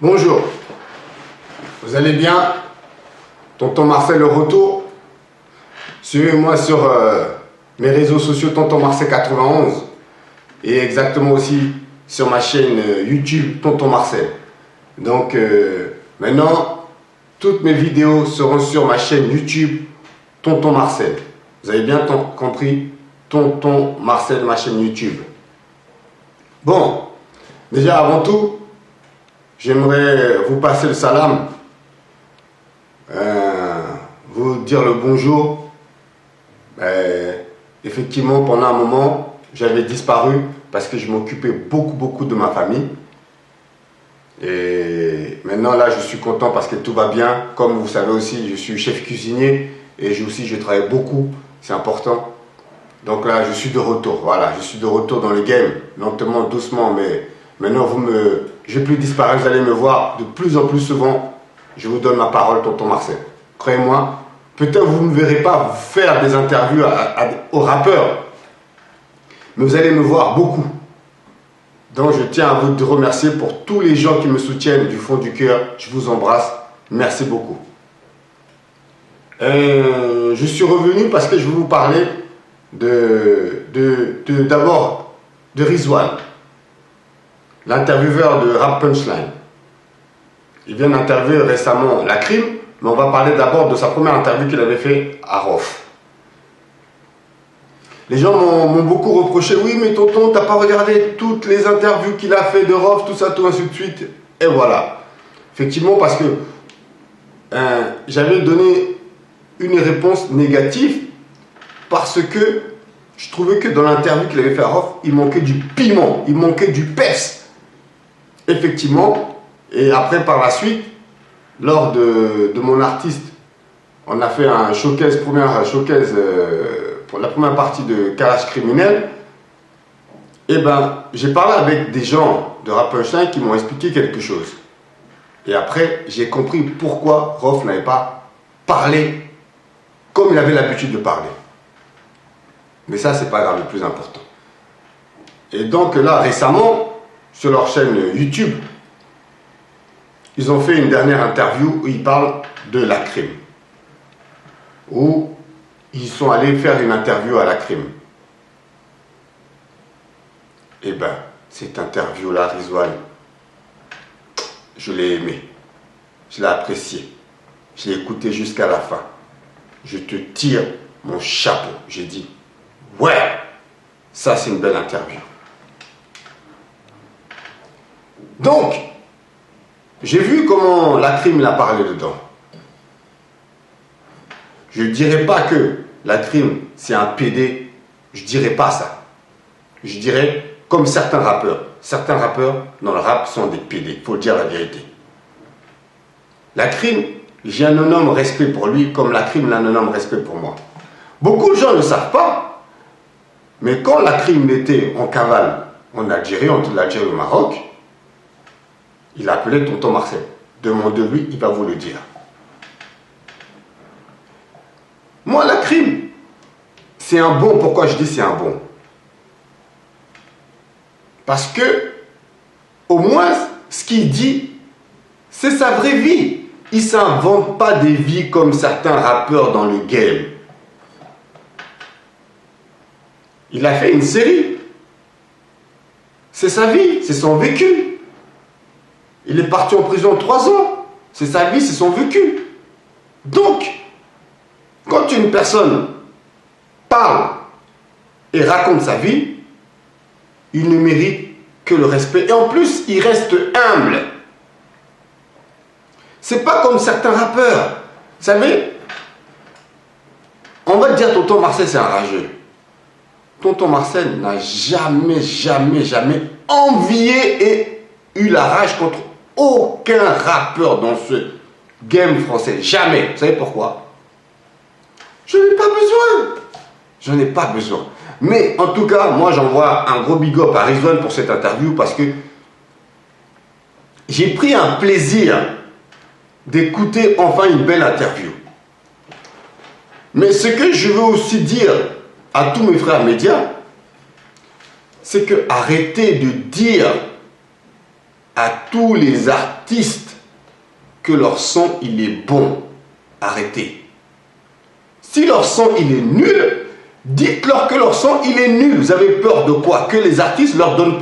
Bonjour, vous allez bien? Tonton Marcel le retour. Suivez-moi sur mes réseaux sociaux Tonton Marcel 91 et exactement aussi sur ma chaîne YouTube Tonton Marcel. Donc maintenant, toutes mes vidéos seront sur ma chaîne YouTube Tonton Marcel. Vous avez bien compris, Tonton Marcel, ma chaîne YouTube. Bon, déjà avant tout, j'aimerais vous passer le salam, vous dire le bonjour. Effectivement, pendant un moment, j'avais disparu parce que je m'occupais beaucoup de ma famille. Et maintenant, là, je suis content parce que tout va bien. Comme vous savez aussi, je suis chef cuisinier et je travaille beaucoup, c'est important. Donc là, je suis de retour, voilà, je suis de retour dans le game, lentement, doucement, mais maintenant, je ne vais plus disparaître, vous allez me voir de plus en plus souvent. Je vous donne ma parole, Tonton Marcel. Croyez-moi, peut-être vous ne me verrez pas faire des interviews aux rappeurs, mais vous allez me voir beaucoup. Donc, je tiens à vous remercier pour tous les gens qui me soutiennent du fond du cœur. Je vous embrasse. Merci beaucoup. Je suis revenu parce que je vais vous parler d'abord de Rizwan, l'intervieweur de Rap Punchline. Il vient d'interviewer récemment La Crime, mais on va parler d'abord de sa première interview qu'il avait fait à Rof. Les gens m'ont beaucoup reproché, oui mais tonton, t'as pas regardé toutes les interviews qu'il a fait de Rof, tout ça, tout ainsi de suite. Et voilà. Effectivement, parce que j'avais donné une réponse négative parce que je trouvais que dans l'interview qu'il avait fait à Rof, il manquait du piment, il manquait du peps. Effectivement, et après par la suite, lors de mon artiste, on a fait un showcase, pour la première partie de Kalash Criminel. Et ben, j'ai parlé avec des gens de Rap Punchline qui m'ont expliqué quelque chose. Et après, j'ai compris pourquoi Rof n'avait pas parlé comme il avait l'habitude de parler. Mais ça, c'est pas grave, le plus important. Et donc là, récemment, sur leur chaîne YouTube, ils ont fait une dernière interview où ils parlent de La Crime. Où ils sont allés faire une interview à La Crime. Et ben, cette interview-là, Rizwan, je l'ai aimé. Je l'ai apprécié. Je l'ai écouté jusqu'à la fin. Je te tire mon chapeau. J'ai dit, ouais, ça c'est une belle interview. Donc, j'ai vu comment La Crime l'a parlé dedans. Je ne dirais pas que La Crime c'est un PD. Je ne dirais pas ça. Je dirais comme certains rappeurs. Certains rappeurs dans le rap sont des PD. Il faut dire la vérité. La Crime, j'ai un énorme respect pour lui comme La Crime a un énorme respect pour moi. Beaucoup de gens ne savent pas. Mais quand La Crime était en cavale en Algérie, entre l'Algérie et le Maroc, il appelait Tonton Marcel. Demandez-lui, il va vous le dire. Moi, La Crime, c'est un bon. Pourquoi je dis c'est un bon? Parce que, au moins, ce qu'il dit, c'est sa vraie vie. Il ne s'invente pas des vies comme certains rappeurs dans le game. Il a fait une série. C'est sa vie, c'est son vécu. Il est parti en prison 3 ans. C'est sa vie, c'est son vécu. Donc, quand une personne parle et raconte sa vie, il ne mérite que le respect. Et en plus, il reste humble. C'est pas comme certains rappeurs. Vous savez, on va dire Tonton Marcel, c'est un rageux. Tonton Marcel n'a jamais envié et eu la rage contre aucun rappeur dans ce game français. Jamais. Vous savez pourquoi? Je n'ai pas besoin. Je n'ai pas besoin. Mais en tout cas, moi j'envoie un gros big up à Rizwan pour cette interview parce que j'ai pris un plaisir d'écouter enfin une belle interview. Mais ce que je veux aussi dire à tous mes frères médias, c'est que arrêtez de dire à tous les artistes que leur son, il est bon. Arrêtez. Si leur son, il est nul, dites-leur que leur son, il est nul. Vous avez peur de quoi? Que les artistes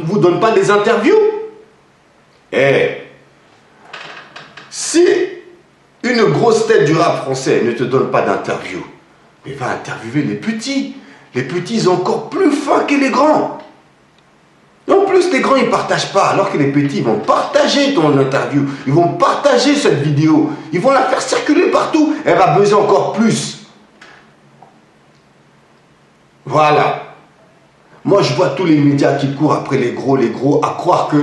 vous donnent pas des interviews? Si une grosse tête du rap français ne te donne pas d'interview, mais va interviewer les petits. Les petits sont encore plus fins que les grands. En plus, les grands, ils ne partagent pas, alors que les petits, ils vont partager ton interview. Ils vont partager cette vidéo. Ils vont la faire circuler partout. Elle va buzzer encore plus. Voilà. Moi, je vois tous les médias qui courent après les gros, à croire que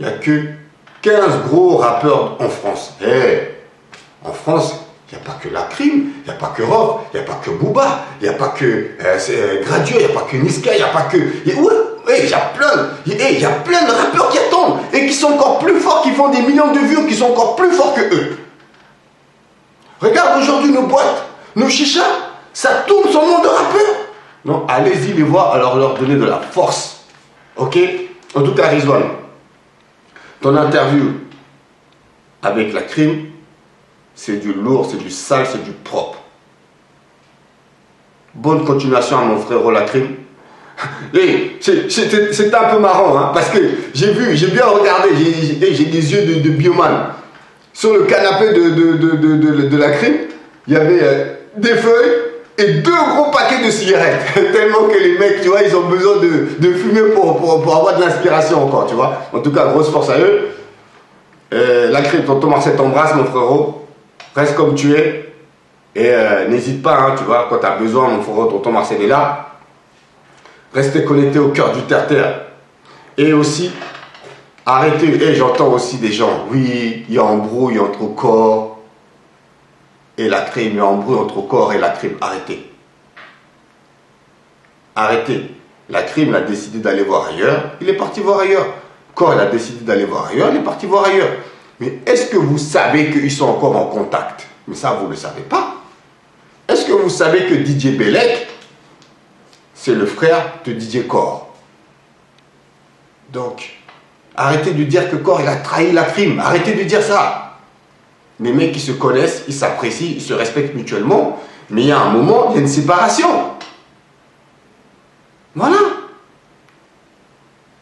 il n'y a que 15 gros rappeurs en France. En France, il n'y a pas que Lacrim, il n'y a pas que Rof, il n'y a pas que Booba, il n'y a pas que Gradieux, il n'y a pas que Niska, il n'y a pas que... Il y a plein de rappeurs qui attendent et qui sont encore plus forts, qui font des millions de vues, qui sont encore plus forts que eux. Regarde aujourd'hui nos boîtes, nos chichas, ça tourne sur le nom de rappeurs. Non, allez-y les voir, alors leur donner de la force. Ok? En tout cas, Rizwan, ton interview avec Lacrim, c'est du lourd, c'est du sale, c'est du propre. Bonne continuation à mon frère Lacrim. Et c'était un peu marrant, hein, parce que j'ai bien regardé, j'ai des yeux de bioman. Sur le canapé de Lacrim, il y avait des feuilles et 2 gros paquets de cigarettes. Tellement que les mecs, tu vois, ils ont besoin de fumer pour avoir de l'inspiration encore, tu vois. En tout cas, grosse force à eux. Lacrim, tonton Marcel t'embrasse, mon frérot. Reste comme tu es. Et n'hésite pas, hein, tu vois, quand tu as besoin, mon frérot, tonton Marcel est là. Restez connectés au cœur du terre-terre. Et aussi, arrêtez. Et j'entends aussi des gens, oui, il y a embrouille entre corps et Lacrim. Il y a embrouille entre corps et Lacrim. Arrêtez. Arrêtez. Lacrim a décidé d'aller voir ailleurs. Il est parti voir ailleurs. Corps, il a décidé d'aller voir ailleurs. Il est parti voir ailleurs. Mais est-ce que vous savez qu'ils sont encore en contact? Mais ça, vous ne le savez pas. Est-ce que vous savez que DJ Bellec, c'est le frère de DJ Core? Donc, arrêtez de dire que Core, il a trahi Lacrim. Arrêtez de dire ça. Les mecs qui se connaissent, ils s'apprécient, ils se respectent mutuellement. Mais il y a un moment, il y a une séparation. Voilà.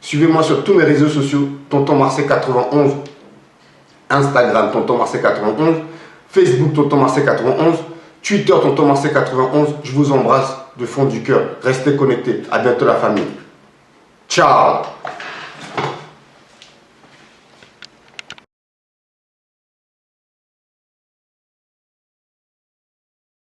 Suivez-moi sur tous mes réseaux sociaux. Tonton Marcel 91. Instagram, Tonton Marcel 91. Facebook, Tonton Marcel 91. Twitter, Tonton Marcel 91. Je vous embrasse de fond du cœur. Restez connectés. À bientôt la famille. Ciao.